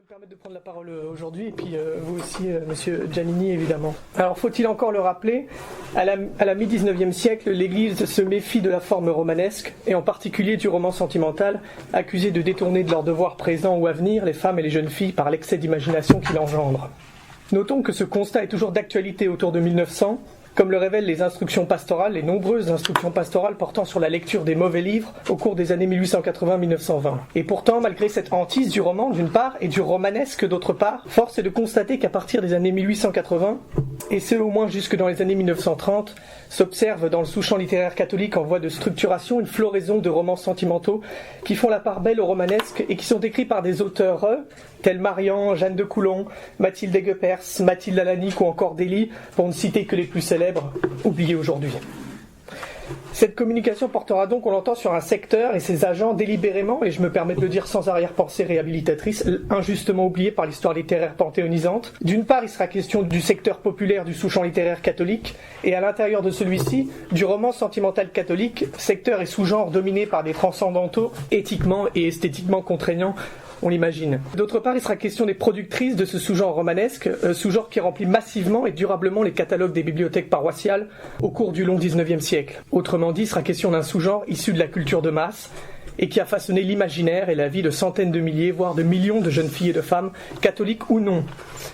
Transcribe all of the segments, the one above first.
me permettre de prendre la parole aujourd'hui, et puis vous aussi, Monsieur Giannini, évidemment. Alors, faut-il encore le rappeler, à la mi-19e siècle, l'Église se méfie de la forme romanesque, et en particulier du roman sentimental, accusé de détourner de leur devoir présent ou à venir les femmes et les jeunes filles par l'excès d'imagination qu'il engendre. Notons que ce constat est toujours d'actualité autour de 1900, comme le révèlent les instructions pastorales, les nombreuses instructions pastorales portant sur la lecture des mauvais livres au cours des années 1880-1920. Et pourtant, malgré cette hantise du roman d'une part et du romanesque d'autre part, force est de constater qu'à partir des années 1880, et ce au moins jusque dans les années 1930, s'observe dans le sous-champ littéraire catholique en voie de structuration une floraison de romans sentimentaux qui font la part belle au romanesque et qui sont écrits par des auteurs tels Marian, Jeanne de Coulon, Mathilde Aiguepers, Mathilde Alanic ou encore Délie, pour ne citer que les plus célèbres, oubliés aujourd'hui. Cette communication portera donc, on l'entend, sur un secteur et ses agents délibérément, et je me permets de le dire sans arrière-pensée réhabilitatrice, injustement oubliés par l'histoire littéraire panthéonisante. D'une part, il sera question du secteur populaire du sous-champ littéraire catholique, et à l'intérieur de celui-ci, du roman sentimental catholique, secteur et sous-genre dominé par des transcendantaux éthiquement et esthétiquement contraignants, on l'imagine. D'autre part, il sera question des productrices de ce sous-genre romanesque, sous-genre qui remplit massivement et durablement les catalogues des bibliothèques paroissiales au cours du long XIXe siècle. Autrement dit, il sera question d'un sous-genre issu de la culture de masse et qui a façonné l'imaginaire et la vie de centaines de milliers, voire de millions de jeunes filles et de femmes, catholiques ou non.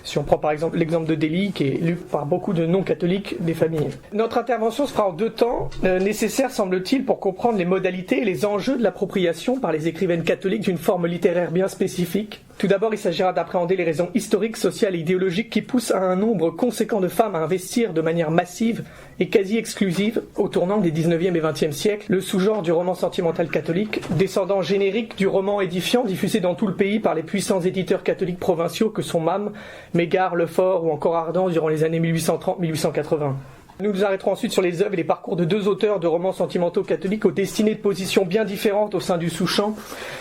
Si on prend par exemple l'exemple de Délie, qui est lu par beaucoup de non-catholiques des familles. Notre intervention se fera en deux temps, nécessaires semble-t-il pour comprendre les modalités et les enjeux de l'appropriation par les écrivaines catholiques d'une forme littéraire bien spécifique. Tout d'abord, il s'agira d'appréhender les raisons historiques, sociales et idéologiques qui poussent à un nombre conséquent de femmes à investir de manière massive et quasi exclusive, au tournant des 19e et 20e siècles, le sous-genre du roman sentimental catholique, descendant générique du roman édifiant diffusé dans tout le pays par les puissants éditeurs catholiques provinciaux que sont MAM, Mégare, Lefort ou encore Ardent durant les années 1830-1880. Nous nous arrêterons ensuite sur les œuvres et les parcours de deux auteurs de romans sentimentaux catholiques aux destinées de positions bien différentes au sein du sous-champ.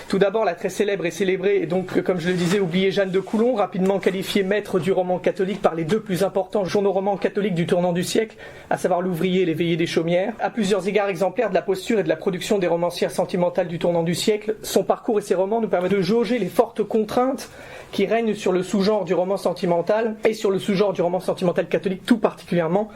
Tout d'abord, la très célèbre et célébrée, et donc, comme je le disais, oubliée Jeanne de Coulon, rapidement qualifiée maître du roman catholique par les deux plus importants journaux romans catholiques du tournant du siècle, à savoir l'Ouvrier et l'Éveillé des Chaumières. À plusieurs égards exemplaires de la posture et de la production des romancières sentimentales du tournant du siècle, son parcours et ses romans nous permettent de jauger les fortes contraintes qui règnent sur le sous-genre du roman sentimental et sur le sous-genre du roman sentimental catholique tout particulièrement,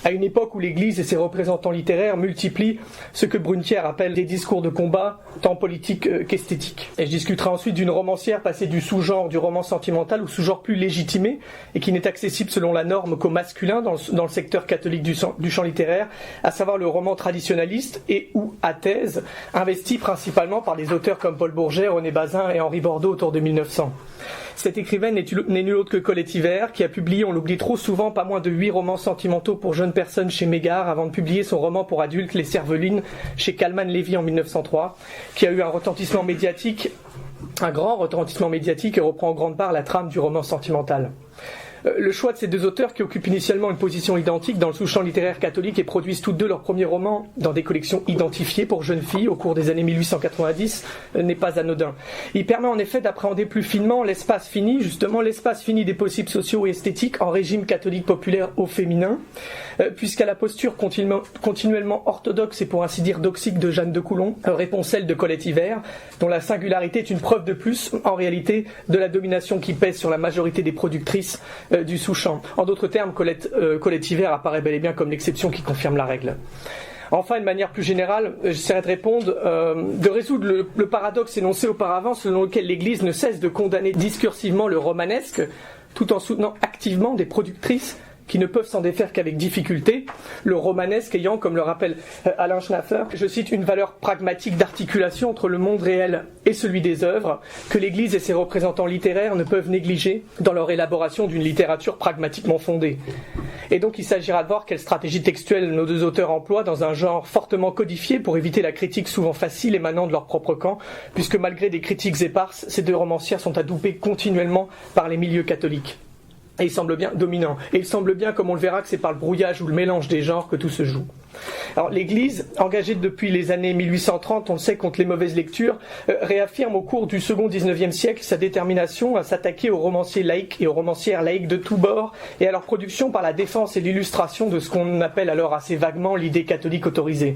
à une époque où l'Église et ses représentants littéraires multiplient ce que Brunetière appelle des discours de combat, tant politiques qu'esthétiques. Et je discuterai ensuite d'une romancière passée du sous-genre du roman sentimental au sous-genre plus légitimé, et qui n'est accessible selon la norme qu'au masculin dans le secteur catholique du champ littéraire, à savoir le roman traditionnaliste et ou à thèse, investi principalement par des auteurs comme Paul Bourget, René Bazin et Henri Bordeaux autour de 1900. Cette écrivaine n'est nulle autre que Colette Hiver, qui a publié, on l'oublie trop souvent, pas moins de 8 romans sentimentaux pour jeunes personnes chez Mégare, avant de publier son roman pour adultes Les Cervelines chez Calman Lévy en 1903, qui a eu un retentissement médiatique, un grand retentissement médiatique, et reprend en grande part la trame du roman sentimental. Le choix de ces deux auteurs, qui occupent initialement une position identique dans le sous-champ littéraire catholique et produisent toutes deux leurs premiers romans dans des collections identifiées pour jeunes filles au cours des années 1890, n'est pas anodin. Il permet en effet d'appréhender plus finement l'espace fini, justement l'espace fini des possibles sociaux et esthétiques en régime catholique populaire au féminin, puisqu'à la posture continuellement orthodoxe et pour ainsi dire doxique de Jeanne de Coulon, répond celle de Colette Hiver, dont la singularité est une preuve de plus, en réalité, de la domination qui pèse sur la majorité des productrices du sous-champ. En d'autres termes, Colette Hiver apparaît bel et bien comme l'exception qui confirme la règle. Enfin, de manière plus générale, j'essaierai de répondre, de résoudre le paradoxe énoncé auparavant, selon lequel l'Église ne cesse de condamner discursivement le romanesque, tout en soutenant activement des productrices qui ne peuvent s'en défaire qu'avec difficulté, le romanesque ayant, comme le rappelle Alain Schnaffer, je cite, une valeur pragmatique d'articulation entre le monde réel et celui des œuvres, que l'Église et ses représentants littéraires ne peuvent négliger dans leur élaboration d'une littérature pragmatiquement fondée. Et donc il s'agira de voir quelle stratégie textuelle nos deux auteurs emploient dans un genre fortement codifié pour éviter la critique souvent facile émanant de leur propre camp, puisque malgré des critiques éparses, ces deux romancières sont adoubées continuellement par les milieux catholiques. Et il semble bien dominant. Et il semble bien, comme on le verra, que c'est par le brouillage ou le mélange des genres que tout se joue. Alors l'Église, engagée depuis les années 1830, on le sait, contre les mauvaises lectures, réaffirme au cours du second 19e siècle sa détermination à s'attaquer aux romanciers laïcs et aux romancières laïques de tous bords et à leur production par la défense et l'illustration de ce qu'on appelle alors assez vaguement l'idée catholique autorisée.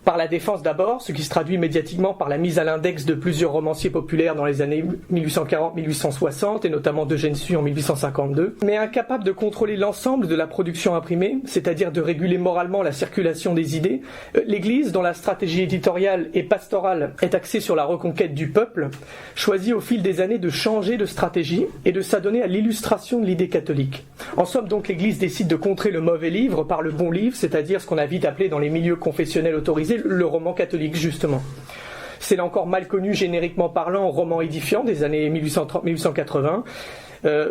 Par la défense d'abord, ce qui se traduit médiatiquement par la mise à l'index de plusieurs romanciers populaires dans les années 1840-1860, et notamment d'Eugène Sue en 1852, mais incapable de contrôler l'ensemble de la production imprimée, c'est-à-dire de réguler moralement la circulation des idées, l'Église, dont la stratégie éditoriale et pastorale est axée sur la reconquête du peuple, choisit au fil des années de changer de stratégie et de s'adonner à l'illustration de l'idée catholique. En somme, donc, l'Église décide de contrer le mauvais livre par le bon livre, c'est-à-dire ce qu'on a vite appelé dans les milieux confessionnels autorisés le roman catholique, justement. C'est là encore mal connu génériquement parlant, roman édifiant des années 1830-1880.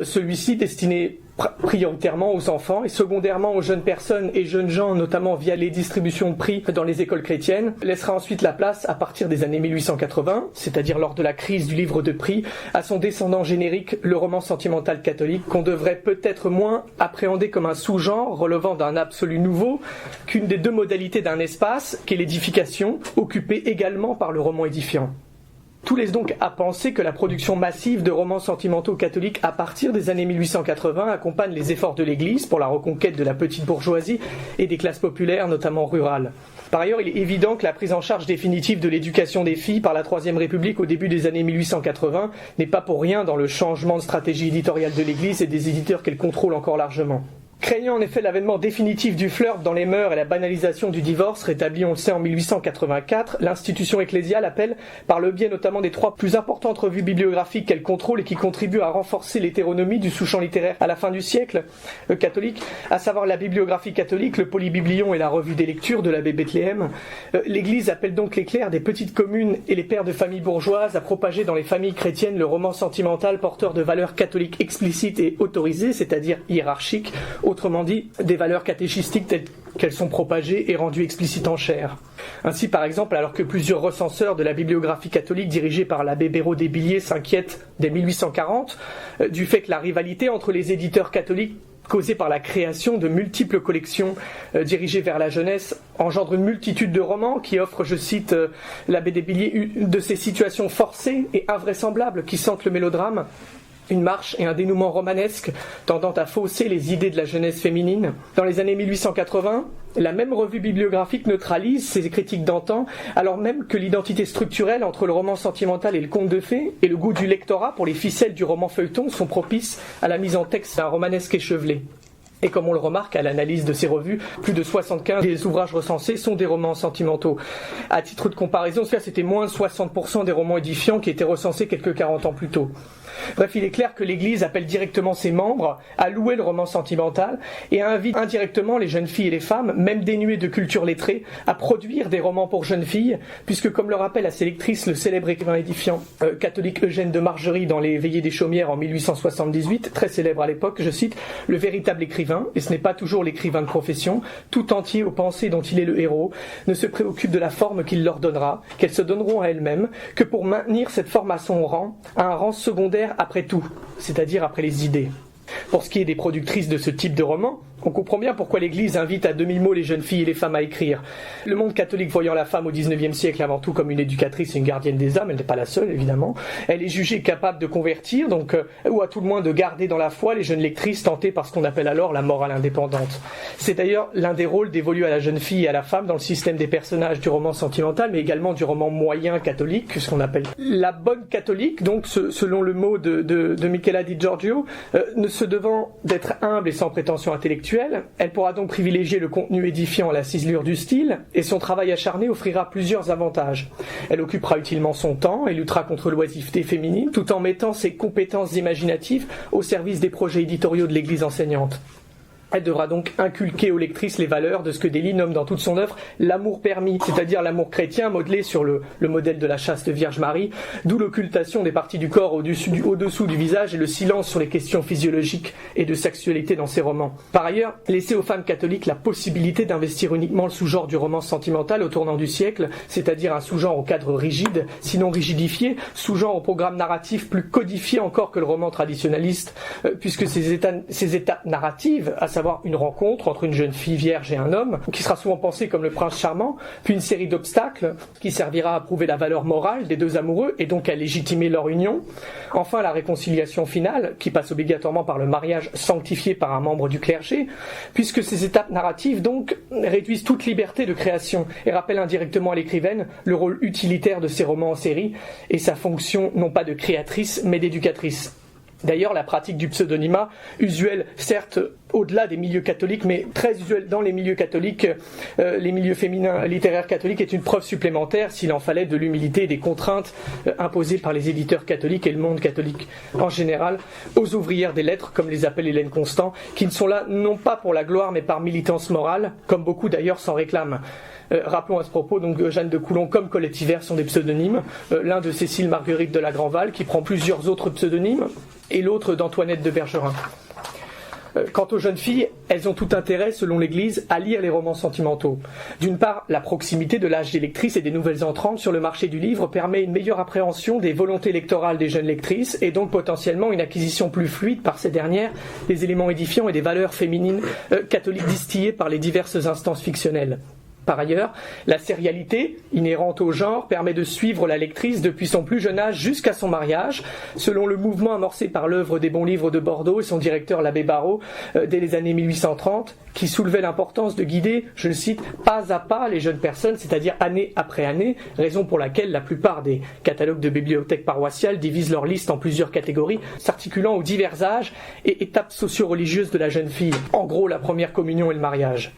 Celui-ci destiné prioritairement aux enfants et secondairement aux jeunes personnes et jeunes gens, notamment via les distributions de prix dans les écoles chrétiennes, laissera ensuite la place à partir des années 1880, c'est-à-dire lors de la crise du livre de prix, à son descendant générique, le roman sentimental catholique, qu'on devrait peut-être moins appréhender comme un sous-genre relevant d'un absolu nouveau qu'une des deux modalités d'un espace, qu'est l'édification, occupée également par le roman édifiant. Tout laisse donc à penser que la production massive de romans sentimentaux catholiques à partir des années 1880 accompagne les efforts de l'Église pour la reconquête de la petite bourgeoisie et des classes populaires, notamment rurales. Par ailleurs, il est évident que la prise en charge définitive de l'éducation des filles par la Troisième République au début des années 1880 n'est pas pour rien dans le changement de stratégie éditoriale de l'Église et des éditeurs qu'elle contrôle encore largement. Craignant en effet l'avènement définitif du flirt dans les mœurs et la banalisation du divorce, rétabli on le sait en 1884, l'institution ecclésiale appelle, par le biais notamment des 3 plus importantes revues bibliographiques qu'elle contrôle et qui contribuent à renforcer l'hétéronomie du sous-champ littéraire à la fin du siècle catholique, à savoir la bibliographie catholique, le Polybiblion et la revue des lectures de l'abbé Bethléem. L'Église appelle donc les clercs des petites communes et les pères de familles bourgeoises à propager dans les familles chrétiennes le roman sentimental porteur de valeurs catholiques explicites et autorisées, c'est-à-dire hiérarchiques, autrement dit, des valeurs catéchistiques telles qu'elles sont propagées et rendues explicites en chair. Ainsi, par exemple, alors que plusieurs recenseurs de la bibliographie catholique dirigés par l'abbé Béraud des Billets s'inquiètent dès 1840 du fait que la rivalité entre les éditeurs catholiques causée par la création de multiples collections dirigées vers la jeunesse engendre une multitude de romans qui offrent, je cite l'abbé des Billets, une de ces situations forcées et invraisemblables qui sentent le mélodrame, une marche et un dénouement romanesque tendant à fausser les idées de la jeunesse féminine. Dans les années 1880, la même revue bibliographique neutralise ces critiques d'antan, alors même que l'identité structurelle entre le roman sentimental et le conte de fées et le goût du lectorat pour les ficelles du roman feuilleton sont propices à la mise en texte d'un romanesque échevelé. Et comme on le remarque à l'analyse de ces revues, plus de 75 des ouvrages recensés sont des romans sentimentaux. À titre de comparaison, c'était moins de 60% des romans édifiants qui étaient recensés quelques 40 ans plus tôt. Bref, il est clair que l'Église appelle directement ses membres à louer le roman sentimental et invite indirectement les jeunes filles et les femmes, même dénuées de culture lettrée, à produire des romans pour jeunes filles, puisque comme le rappelle à ses lectrices le célèbre écrivain édifiant catholique Eugène de Margerie dans Les Veillées des Chaumières en 1878, très célèbre à l'époque, je cite, « Le véritable écrivain, et ce n'est pas toujours l'écrivain de profession, tout entier aux pensées dont il est le héros, ne se préoccupe de la forme qu'il leur donnera, qu'elles se donneront à elles-mêmes, que pour maintenir cette forme à son rang, à un rang secondaire après tout, c'est-à-dire après les idées. » Pour ce qui est des productrices de ce type de roman, on comprend bien pourquoi l'Église invite à demi-mot les jeunes filles et les femmes à écrire. Le monde catholique voyant la femme au XIXe siècle avant tout comme une éducatrice et une gardienne des âmes, elle n'est pas la seule évidemment, elle est jugée capable de convertir, ou à tout le moins de garder dans la foi les jeunes lectrices tentées par ce qu'on appelle alors la morale indépendante. C'est d'ailleurs l'un des rôles dévolus à la jeune fille et à la femme dans le système des personnages du roman sentimental, mais également du roman moyen catholique, ce qu'on appelle la bonne catholique, donc selon le mot de Michela Di Giorgio, ne se devant d'être humble et sans prétention intellectuelle, elle pourra donc privilégier le contenu édifiant à la ciselure du style, et son travail acharné offrira plusieurs avantages. Elle occupera utilement son temps et luttera contre l'oisiveté féminine, tout en mettant ses compétences imaginatives au service des projets éditoriaux de l'Église enseignante. Elle devra donc inculquer aux lectrices les valeurs de ce que Delille nomme dans toute son œuvre l'amour permis, c'est-à-dire l'amour chrétien modelé sur le modèle de la chaste Vierge Marie, d'où l'occultation des parties du corps au-dessous du visage et le silence sur les questions physiologiques et de sexualité dans ses romans. Par ailleurs, laisser aux femmes catholiques la possibilité d'investir uniquement le sous-genre du roman sentimental au tournant du siècle, c'est-à-dire un sous-genre au cadre rigide, sinon rigidifié, sous-genre au programme narratif plus codifié encore que le roman traditionnaliste, puisque ces étapes narratives, à savoir savoir une rencontre entre une jeune fille vierge et un homme, qui sera souvent pensé comme le prince charmant, puis une série d'obstacles qui servira à prouver la valeur morale des deux amoureux et donc à légitimer leur union. Enfin, la réconciliation finale, qui passe obligatoirement par le mariage sanctifié par un membre du clergé, puisque ces étapes narratives donc réduisent toute liberté de création et rappellent indirectement à l'écrivaine le rôle utilitaire de ses romans en série et sa fonction non pas de créatrice mais d'éducatrice. D'ailleurs, la pratique du pseudonymat, usuelle certes au-delà des milieux catholiques, mais très usuelle dans les milieux catholiques, les milieux féminins littéraires catholiques, est une preuve supplémentaire, s'il en fallait, de l'humilité et des contraintes imposées par les éditeurs catholiques et le monde catholique en général, aux ouvrières des lettres, comme les appelle Hélène Constant, qui ne sont là non pas pour la gloire, mais par militance morale, comme beaucoup d'ailleurs s'en réclament. Rappelons à ce propos, donc Jeanne de Coulon comme Colette Hiver sont des pseudonymes, l'un de Cécile Marguerite de la Grandval qui prend plusieurs autres pseudonymes et l'autre d'Antoinette de Bergerin. Quant aux jeunes filles, elles ont tout intérêt, selon l'Église, à lire les romans sentimentaux. D'une part, la proximité de l'âge des lectrices et des nouvelles entrantes sur le marché du livre permet une meilleure appréhension des volontés électorales des jeunes lectrices et donc potentiellement une acquisition plus fluide par ces dernières des éléments édifiants et des valeurs féminines catholiques distillées par les diverses instances fictionnelles. Par ailleurs, la sérialité, inhérente au genre, permet de suivre la lectrice depuis son plus jeune âge jusqu'à son mariage, selon le mouvement amorcé par l'œuvre des Bons Livres de Bordeaux et son directeur l'abbé Barrault dès les années 1830, qui soulevait l'importance de guider, je le cite, pas à pas les jeunes personnes, c'est-à-dire année après année, raison pour laquelle la plupart des catalogues de bibliothèques paroissiales divisent leur liste en plusieurs catégories, s'articulant aux divers âges et étapes socio-religieuses de la jeune fille, en gros la première communion et le mariage.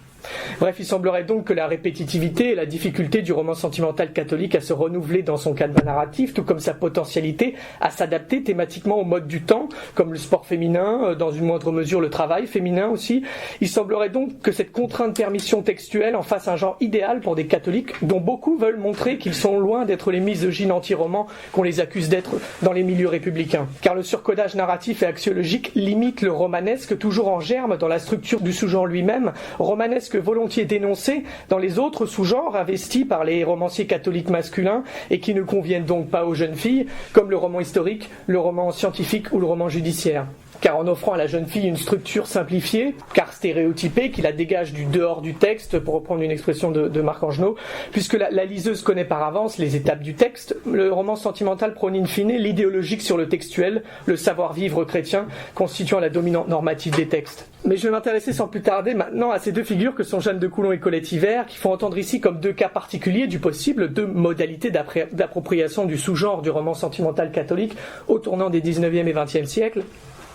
Bref, il semblerait donc que la répétitivité et la difficulté du roman sentimental catholique à se renouveler dans son canevas narratif, tout comme sa potentialité à s'adapter thématiquement au mode du temps, comme le sport féminin, dans une moindre mesure le travail féminin aussi, il semblerait donc que cette contrainte de permission textuelle en fasse un genre idéal pour des catholiques dont beaucoup veulent montrer qu'ils sont loin d'être les misogynes anti-romans qu'on les accuse d'être dans les milieux républicains. Car le surcodage narratif et axiologique limite le romanesque toujours en germe dans la structure du sous-genre lui-même, romanesque volontiers dénoncé dans les autres sous-genres investis par les romanciers catholiques masculins et qui ne conviennent donc pas aux jeunes filles, comme le roman historique, le roman scientifique ou le roman judiciaire. Car en offrant à la jeune fille une structure simplifiée, car stéréotypée, qui la dégage du dehors du texte, pour reprendre une expression de Marc Angenot, puisque la liseuse connaît par avance les étapes du texte, le roman sentimental prône in fine l'idéologique sur le textuel, le savoir-vivre chrétien, constituant la dominante normative des textes. Mais je vais m'intéresser sans plus tarder maintenant à ces deux figures que sont Jeanne de Coulon et Colette Hiver, qui font entendre ici comme deux cas particuliers du possible, deux modalités d'appropriation du sous-genre du roman sentimental catholique au tournant des 19e et 20e siècles,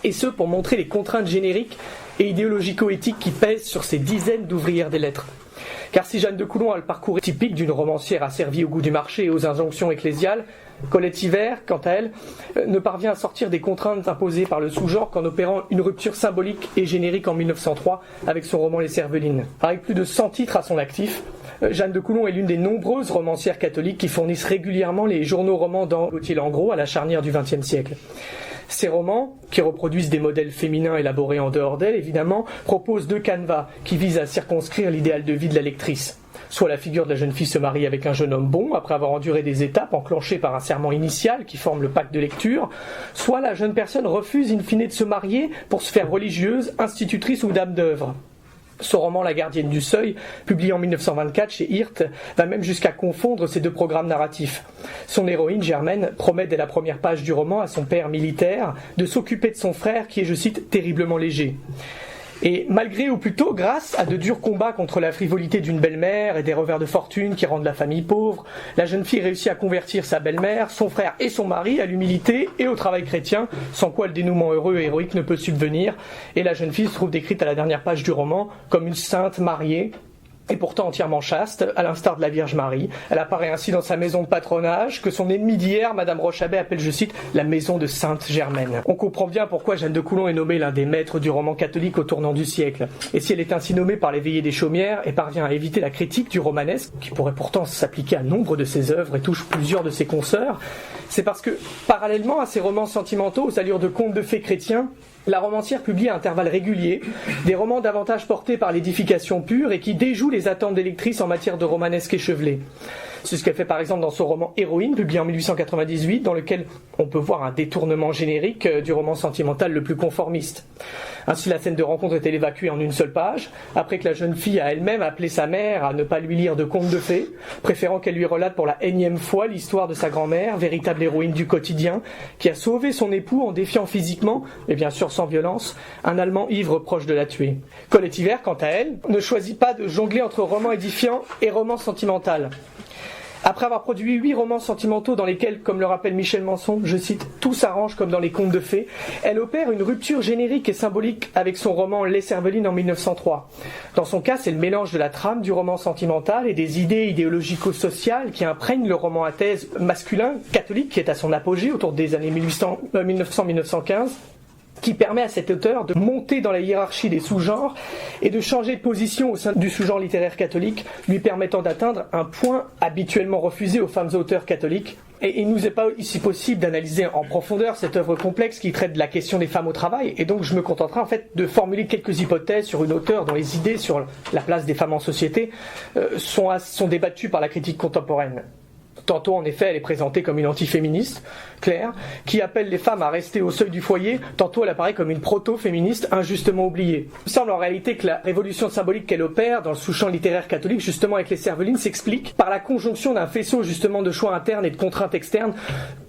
et ce pour montrer les contraintes génériques et idéologico-éthiques qui pèsent sur ces dizaines d'ouvrières des lettres. Car si Jeanne de Coulon a le parcours typique d'une romancière asservie au goût du marché et aux injonctions ecclésiales, Colette Hiver, quant à elle, ne parvient à sortir des contraintes imposées par le sous-genre qu'en opérant une rupture symbolique et générique en 1903 avec son roman Les Cervelines. Avec plus de 100 titres à son actif, Jeanne de Coulon est l'une des nombreuses romancières catholiques qui fournissent régulièrement les journaux romans dans Gauthier-Langros à la charnière du XXe siècle. Ces romans, qui reproduisent des modèles féminins élaborés en dehors d'elle, évidemment, proposent deux canevas qui visent à circonscrire l'idéal de vie de la lectrice. Soit la figure de la jeune fille se marie avec un jeune homme bon, après avoir enduré des étapes enclenchées par un serment initial qui forme le pacte de lecture, soit la jeune personne refuse in fine de se marier pour se faire religieuse, institutrice ou dame d'œuvre. Son roman La gardienne du seuil, publié en 1924 chez Hirth, va même jusqu'à confondre ces deux programmes narratifs. Son héroïne, Germaine, promet dès la première page du roman à son père militaire de s'occuper de son frère qui est, je cite, terriblement léger. Et malgré, ou plutôt grâce à de durs combats contre la frivolité d'une belle-mère et des revers de fortune qui rendent la famille pauvre, la jeune fille réussit à convertir sa belle-mère, son frère et son mari à l'humilité et au travail chrétien, sans quoi le dénouement heureux et héroïque ne peut subvenir, et la jeune fille se trouve décrite à la dernière page du roman comme une sainte mariée, et pourtant entièrement chaste, à l'instar de la Vierge Marie. Elle apparaît ainsi dans sa maison de patronage, que son ennemie d'hier, Madame Rochabet, appelle, je cite, la maison de Sainte Germaine. On comprend bien pourquoi Jeanne de Coulon est nommée l'un des maîtres du roman catholique au tournant du siècle. Et si elle est ainsi nommée par les Veillées des Chaumières et parvient à éviter la critique du romanesque, qui pourrait pourtant s'appliquer à nombre de ses œuvres et touche plusieurs de ses consoeurs, c'est parce que, parallèlement à ces romans sentimentaux aux allures de contes de fées chrétiens, la romancière publie à intervalles réguliers des romans davantage portés par l'édification pure et qui déjouent les attentes des lectrices en matière de romanesque échevelé. C'est ce qu'elle fait par exemple dans son roman Héroïne, publié en 1898, dans lequel on peut voir un détournement générique du roman sentimental le plus conformiste. Ainsi, la scène de rencontre est évacuée en une seule page, après que la jeune fille a elle-même appelé sa mère à ne pas lui lire de contes de fées, préférant qu'elle lui relate pour la énième fois l'histoire de sa grand-mère, véritable héroïne du quotidien, qui a sauvé son époux en défiant physiquement, et bien sûr sans violence, un Allemand ivre proche de la tuer. Colette Hiver, quant à elle, ne choisit pas de jongler entre roman édifiant et roman sentimental. Après avoir produit 8 romans sentimentaux dans lesquels, comme le rappelle Michel Manson, je cite, « tout s'arrange comme dans les contes de fées », elle opère une rupture générique et symbolique avec son roman Les Cervelines en 1903. Dans son cas, c'est le mélange de la trame du roman sentimental et des idées idéologico-sociales qui imprègnent le roman à thèse masculin, catholique, qui est à son apogée autour des années 1900-1915, qui permet à cet auteur de monter dans la hiérarchie des sous-genres et de changer de position au sein du sous-genre littéraire catholique, lui permettant d'atteindre un point habituellement refusé aux femmes auteurs catholiques. Et il nous est pas ici possible d'analyser en profondeur cette œuvre complexe qui traite de la question des femmes au travail, et donc je me contenterai en fait de formuler quelques hypothèses sur une auteure dont les idées sur la place des femmes en société sont débattues par la critique contemporaine. Tantôt, en effet, elle est présentée comme une antiféministe, claire, qui appelle les femmes à rester au seuil du foyer, tantôt elle apparaît comme une proto-féministe injustement oubliée. Il semble en réalité que la révolution symbolique qu'elle opère dans le sous-champ littéraire catholique, justement avec les Cervelines, s'explique par la conjonction d'un faisceau justement de choix internes et de contraintes externes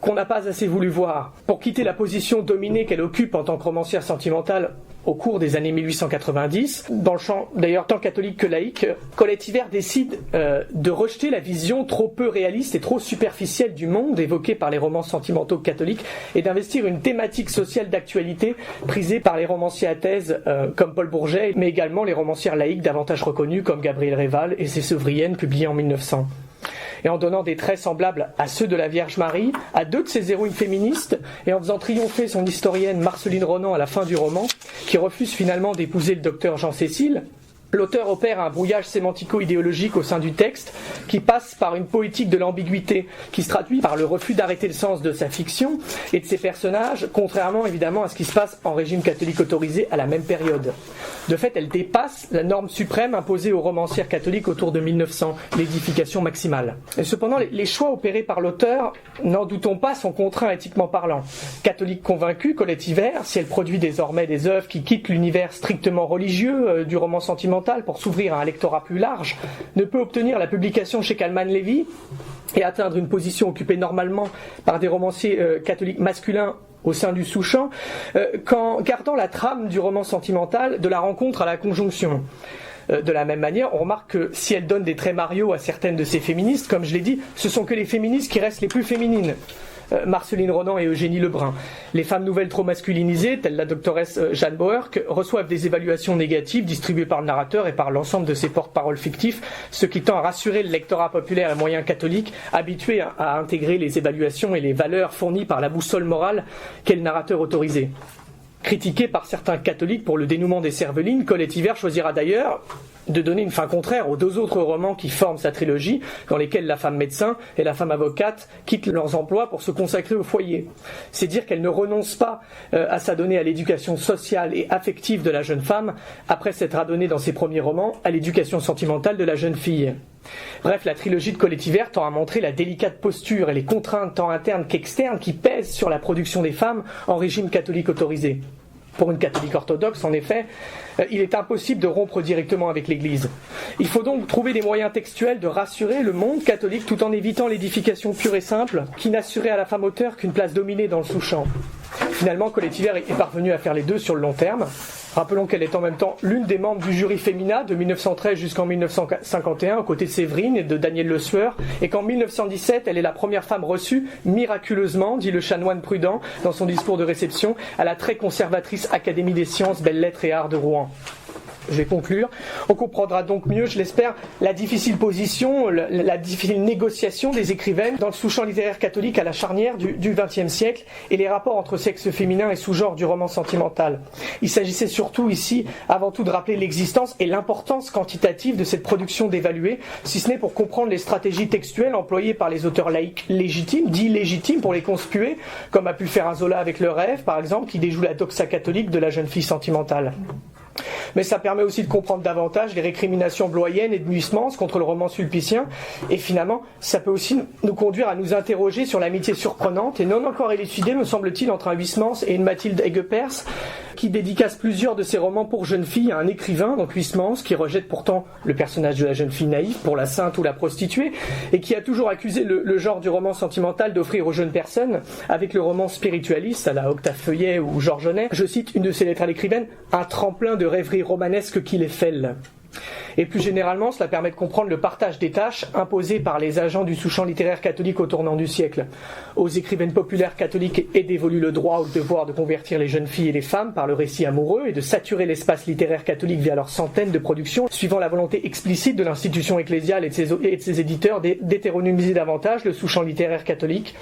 qu'on n'a pas assez voulu voir. Pour quitter la position dominée qu'elle occupe en tant que romancière sentimentale au cours des années 1890, dans le champ d'ailleurs tant catholique que laïque, Colette Hiver décide de rejeter la vision trop peu réaliste et trop superficielle du monde évoquée par les romans sentimentaux catholiques et d'investir une thématique sociale d'actualité prisée par les romanciers à thèse comme Paul Bourget, mais également les romancières laïques davantage reconnus comme Gabrielle Réval et ses Sévriennes publiées en 1900. Et en donnant des traits semblables à ceux de la Vierge Marie, à 2 de ses héroïnes féministes, et en faisant triompher son historienne Marceline Renan à la fin du roman, qui refuse finalement d'épouser le docteur Jean-Cécile, l'auteur opère un brouillage sémantico-idéologique au sein du texte qui passe par une poétique de l'ambiguïté qui se traduit par le refus d'arrêter le sens de sa fiction et de ses personnages, contrairement évidemment à ce qui se passe en régime catholique autorisé à la même période. De fait, elle dépasse la norme suprême imposée aux romancières catholiques autour de 1900, l'édification maximale. Et cependant, les choix opérés par l'auteur, n'en doutons pas, sont contraints éthiquement parlant. Catholique convaincue, Colette Hiver, si elle produit désormais des œuvres qui quittent l'univers strictement religieux du roman sentimental pour s'ouvrir à un lectorat plus large, ne peut obtenir la publication chez Kalman Levy et atteindre une position occupée normalement par des romanciers catholiques masculins au sein du sous-champ, qu'en gardant la trame du roman sentimental de la rencontre à la conjonction. De la même manière, on remarque que si elle donne des traits Mario à certaines de ces féministes, comme je l'ai dit, ce sont que les féministes qui restent les plus féminines. Marceline Renan et Eugénie Lebrun. Les femmes nouvelles trop masculinisées, telles la doctoresse Jeanne Boerck, reçoivent des évaluations négatives distribuées par le narrateur et par l'ensemble de ses porte-paroles fictifs, ce qui tend à rassurer le lectorat populaire et moyen catholique, habitué à intégrer les évaluations et les valeurs fournies par la boussole morale qu'est le narrateur autorisé. Critiquée par certains catholiques pour le dénouement des Cervelines, Colette Hiver choisira d'ailleurs de donner une fin contraire aux 2 autres romans qui forment sa trilogie, dans lesquels la femme médecin et la femme avocate quittent leurs emplois pour se consacrer au foyer. C'est dire qu'elle ne renonce pas à s'adonner à l'éducation sociale et affective de la jeune femme, après s'être adonnée dans ses premiers romans à l'éducation sentimentale de la jeune fille. Bref, la trilogie de Colette Hiver tend à montrer la délicate posture et les contraintes tant internes qu'externes qui pèsent sur la production des femmes en régime catholique autorisé. Pour une catholique orthodoxe, en effet, il est impossible de rompre directement avec l'Église. Il faut donc trouver des moyens textuels de rassurer le monde catholique tout en évitant l'édification pure et simple qui n'assurait à la femme auteure qu'une place dominée dans le sous-champ. Finalement, Colette Hiver est parvenue à faire les 2 sur le long terme. Rappelons qu'elle est en même temps l'une des membres du jury Femina de 1913 jusqu'en 1951 aux côtés de Séverine et de Daniel Le Sueur, et qu'en 1917 elle est la première femme reçue miraculeusement, dit le chanoine Prudent dans son discours de réception, à la très conservatrice Académie des sciences, belles-lettres et arts de Rouen. Je vais conclure. On comprendra donc mieux, je l'espère, la difficile position, la difficile négociation des écrivaines dans le sous-champ littéraire catholique à la charnière du XXe siècle et les rapports entre sexe féminin et sous-genre du roman sentimental. Il s'agissait surtout ici, avant tout, de rappeler l'existence et l'importance quantitative de cette production d'évaluer, si ce n'est pour comprendre les stratégies textuelles employées par les auteurs laïcs légitimes, dits légitimes pour les conspuer, comme a pu le faire un Zola avec Le Rêve, par exemple, qui déjoue la doxa catholique de la jeune fille sentimentale. mais ça permet aussi de comprendre davantage les récriminations bloyennes et de Huysmans contre le roman sulpicien, et finalement, ça peut aussi nous conduire à nous interroger sur l'amitié surprenante et non encore élucidée, me semble-t-il, entre un Huysmans et une Mathilde Aiguepers, qui dédicace plusieurs de ses romans pour jeunes filles à un écrivain, donc Huysmans, qui rejette pourtant le personnage de la jeune fille naïve pour la sainte ou la prostituée, et qui a toujours accusé le genre du roman sentimental d'offrir aux jeunes personnes, avec le roman spiritualiste à la Octave Feuillet ou Georges Ney, je cite une de ses lettres à l'écrivaine, un tremplin de rêverie romanesque qui les fêle. Et plus généralement, cela permet de comprendre le partage des tâches imposées par les agents du sous-champ littéraire catholique au tournant du siècle. Aux écrivaines populaires catholiques est dévolu le droit ou le devoir de convertir les jeunes filles et les femmes par le récit amoureux et de saturer l'espace littéraire catholique via leurs centaines de productions, suivant la volonté explicite de l'institution ecclésiale et de ses éditeurs d'hétéronymiser davantage le sous-champ littéraire catholique.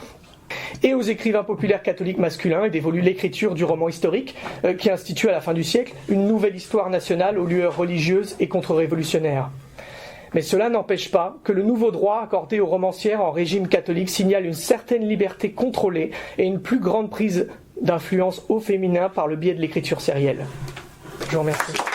Et aux écrivains populaires catholiques masculins est dévolue l'écriture du roman historique qui institue à la fin du siècle une nouvelle histoire nationale aux lueurs religieuses et contre-révolutionnaires. Mais cela n'empêche pas que le nouveau droit accordé aux romancières en régime catholique signale une certaine liberté contrôlée et une plus grande prise d'influence au féminin par le biais de l'écriture sérielle. Je vous remercie.